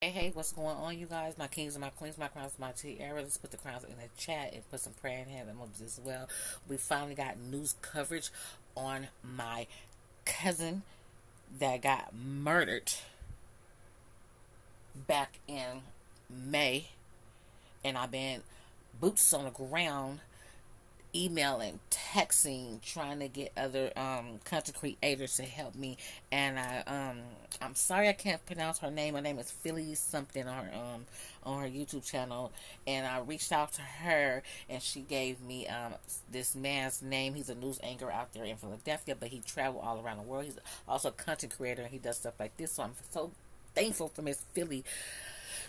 Hey, what's going on, you guys? My kings and my queens, my crowns, my tiara. Let's put the crowns in the chat and put some prayer in hand emojis as well. We finally got news coverage on my cousin that got murdered back in May, and I've been boots on the ground emailing, texting, trying to get other content creators to help me. And I'm sorry I can't pronounce her name. Her name is Philly something on her YouTube channel. And I reached out to her, and she gave me this man's name. He's a news anchor out there in Philadelphia, but he traveled all around the world. He's also a content creator, and he does stuff like this. So I'm so thankful for Miss Philly,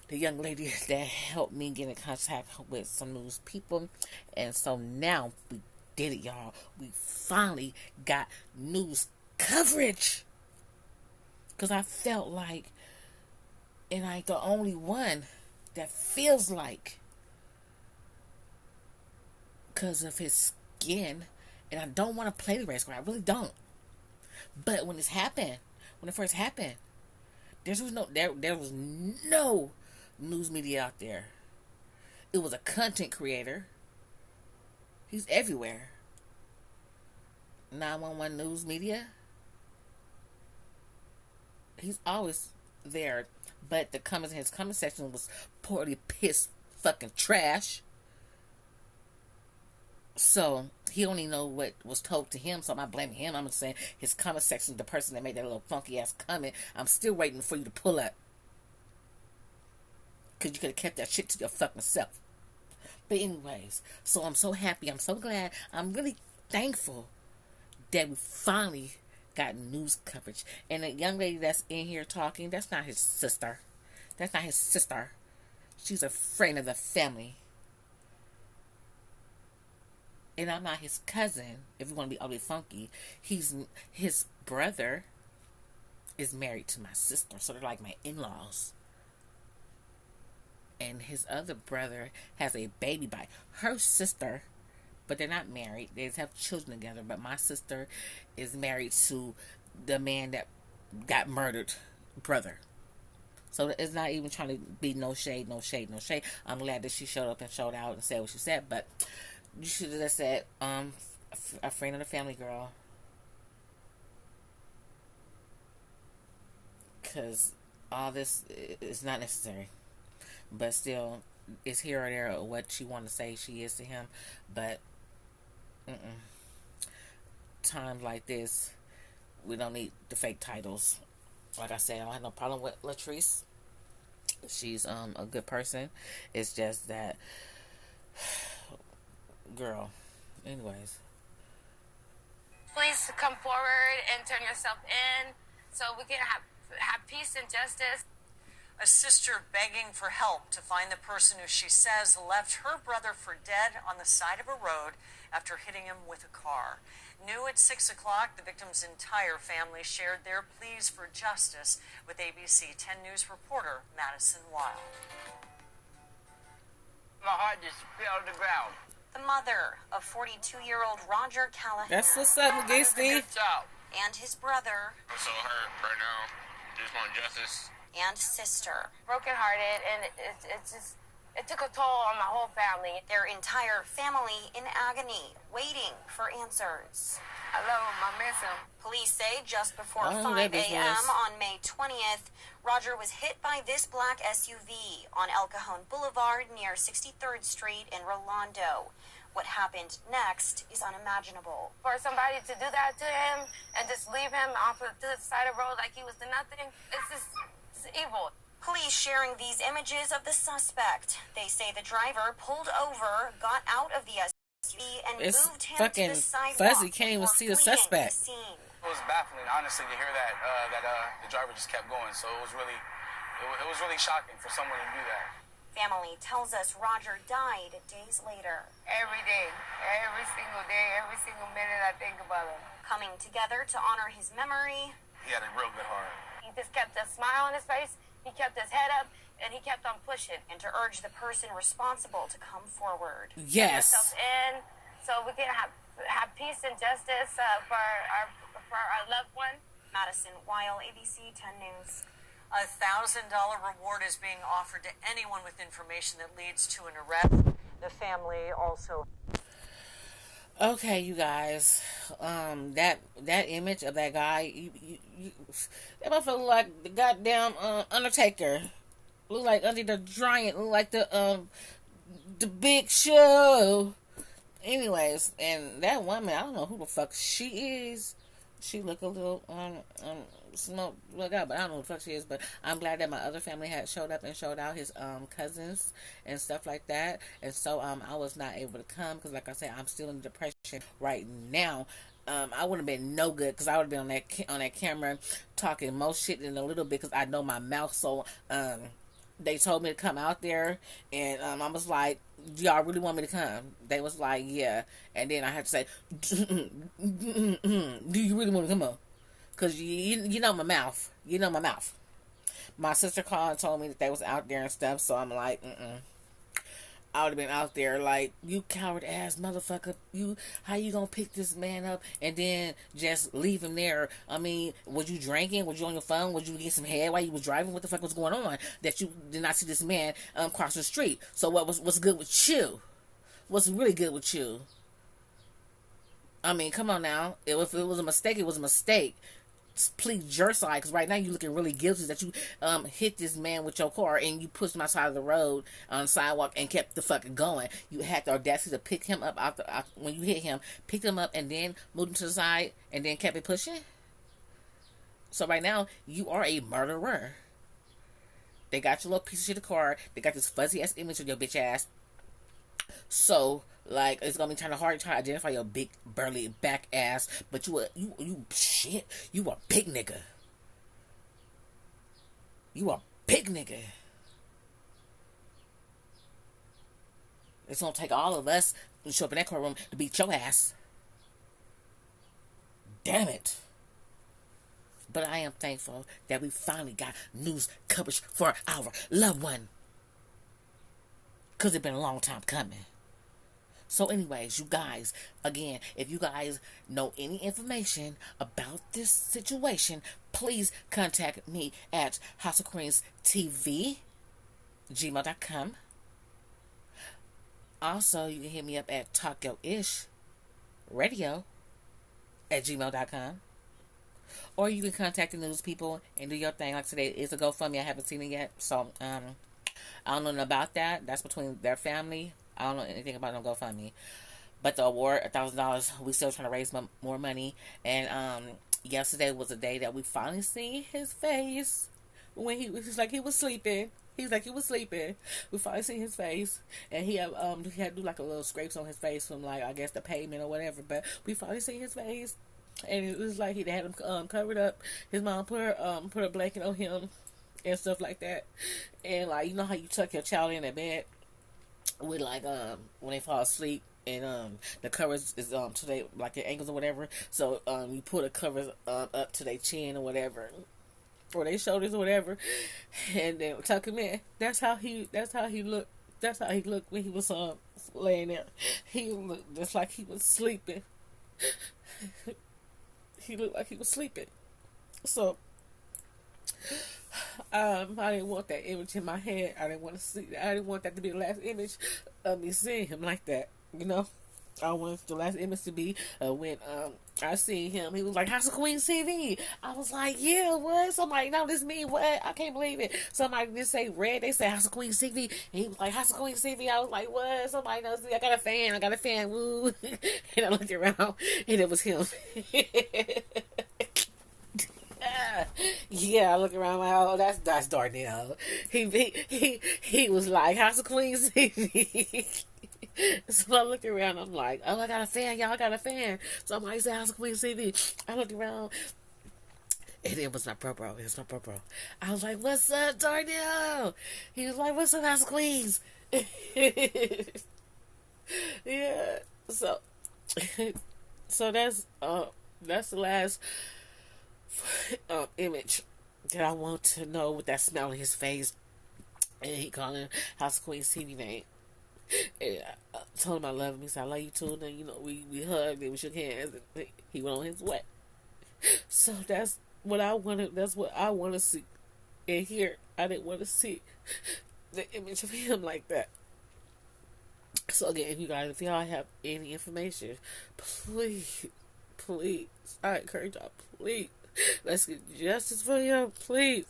the young lady that helped me get in contact with some news people. And so now we did it, y'all. We finally got news coverage. Because I felt like, and I ain't the only one that feels like, because of his skin, and I don't want to play the race card. I really don't. But when when it first happened, there was no news media out there. It was a content creator. He's everywhere. 911 news media. He's always there. But the comments in his comment section was poorly pissed fucking trash. So he only know what was told to him. So I'm not blaming him. I'm just saying his comment section, the person that made that little funky ass comment, I'm still waiting for you to pull up. Because you could have kept that shit to your fucking self. But anyways, so I'm so happy. I'm so glad. I'm really thankful that we finally got news coverage. And the young lady that's in here talking, that's not his sister. That's not his sister. She's a friend of the family. And I'm not his cousin, if you want to be ugly funky. His brother is married to my sister, so they're like my in-laws. And his other brother has a baby by her sister, but they're not married. They just have children together. But my sister is married to the man that got murdered, brother. So it's not even trying to be no shade, no shade, no shade. I'm glad that she showed up and showed out and said what she said. But you should have just said, a friend of the family, girl. Because all this is not necessary. But still, it's here or there what she want to say she is to him. But times like this, we don't need the fake titles. Like I said, I don't have no problem with Latrice. She's a good person. It's just that, girl. Anyways, Please come forward and turn yourself in so we can have peace and justice. A sister begging for help to find the person who she says left her brother for dead on the side of a road after hitting him with a car. New at 6 o'clock, the victim's entire family shared their pleas for justice with ABC 10 News reporter Madison Wild. My heart just fell to the ground. The mother of 42-year-old Roger Callahan. that's what's up, McGee. Good job. And his brother. I'm so hurt right now. Just want justice. And sister. Brokenhearted, and it took a toll on my whole family. Their entire family in agony, waiting for answers. I love him. I miss him. Police say just before Oh, 5 that business. a.m. on May 20th, Roger was hit by this black SUV on El Cajon Boulevard near 63rd Street in Rolando. What happened next is unimaginable. For somebody to do that to him and just leave him off to the side of the road like he was nothing, it's evil. Police sharing these images of the suspect. They say the driver pulled over, got out of the SUV, and It's moved him fucking to the sidewalk. fuzzy. Can't even before see the fleeing suspect. the scene. It was baffling, honestly, to hear that the driver just kept going. So it was really shocking for someone to do that. Family tells us Roger died days later. Every day, every single day, every single minute I think about him. Coming together to honor his memory. He had a real good heart. He just kept a smile on his face. He kept his head up, and he kept on pushing. And to urge the person responsible to come forward. Yes. Yourself in, so we can have peace and justice for our loved one. Madison Weil, ABC 10 News. A $1,000 reward is being offered to anyone with information that leads to an arrest. The family also. Okay, you guys, that image of that guy, that motherfucker look like the goddamn Undertaker. Look like Andre the Giant. Look like the Big Show. Anyways, and that woman, I don't know who the fuck she is. She look a little smoke look out, but I don't know who the fuck she is. But I'm glad that my other family had showed up and showed out his cousins and stuff like that. And so I was not able to come because, like I said, I'm still in depression right now. I wouldn't have been no good because I would have been on that camera talking most shit in a little bit because I know my mouth. So they told me to come out there, and I was like, "Do y'all really want me to come?" They was like, "Yeah," and then I had to say, "Do you really want to come on?" Because you know my mouth. You know my mouth. My sister called and told me that they was out there and stuff, so I'm like, I would have been out there like, you coward ass motherfucker. How you gonna pick this man up and then just leave him there? I mean, was you drinking? Was you on your phone? Was you getting some head while you was driving? What the fuck was going on that you did not see this man cross the street? So what's good with you? What's really good with you? I mean, come on now. If it was a mistake, it was a mistake. Please your side, because right now you're looking really guilty that you hit this man with your car and you pushed him outside of the road on the sidewalk and kept the fucking going. You had the audacity to pick him up out when you hit him, picked him up and then moved him to the side and then kept it pushing. So right now you are a murderer. They got your little piece of shit of car. They got this fuzzy ass image of your bitch ass. So like, it's gonna be kind of hard to identify your big burly back ass, but you shit, you a big nigga. You a big nigga. It's gonna take all of us to show up in that courtroom to beat your ass. Damn it. But I am thankful that we finally got news coverage for our loved one. Because it's been a long time coming. So anyways, you guys, again, if you guys know any information about this situation, please contact me at HouseOfQueensTV@gmail.com. Also, you can hit me up at TalkYoIshh radio@gmail.com. Or you can contact the news people and do your thing. Like today is a GoFundMe. I haven't seen it yet. So, I don't know nothing about that. That's between their family. I don't know anything about no GoFundMe. But the award, $1,000, we still trying to raise more money. And yesterday was the day that we finally seen his face. When he was like he was sleeping. He's like he was sleeping. We finally seen his face. And he had to do like a little scrapes on his face from like, I guess, the pavement or whatever. But we finally seen his face. And it was like he had him covered up. His mom put a blanket on him and stuff like that. And like, you know how you tuck your child in that bed with like when they fall asleep and the covers is to their like their ankles or whatever. So you put a cover up to their chin or whatever, or their shoulders or whatever, and then tuck him in. That's how he looked. That's how he looked when he was laying there. He looked just like he was sleeping. He looked like he was sleeping. So I didn't want that image in my head. I didn't want to see. I didn't want that to be the last image of me seeing him like that. You know, I wanted the last image to be when I seen him. He was like, "House of Queens TV." I was like, "Yeah, what?" Somebody, no, this me. What? I can't believe it. Somebody just say red. They say House of Queens TV, and he was like, "House of Queens TV." I was like, "What?" Somebody knows me. I got a fan. I got a fan. Woo! And I looked around, and it was him. Yeah, I look around like, oh, that's Darnell. He was like, House of Queens TV. So I looked around, I'm like, oh, I got a fan, y'all, I got a fan. Somebody said House of Queens TV. I looked around, and it was my bro. It was my bro. I was like, what's up, Darnell? He was like, what's up, House of Queens? Yeah. So that's the last image that I want to know with that smell on his face. And he called him House of Queens TV name. And I told him I love him. He said, I love you too. And then, you know, we hugged and we shook hands and he went on his way. So that's what I wanted. That's what I want to see. in here. I didn't want to see the image of him like that. So again, if y'all have any information, please, I encourage y'all, please, let's get justice for him, please.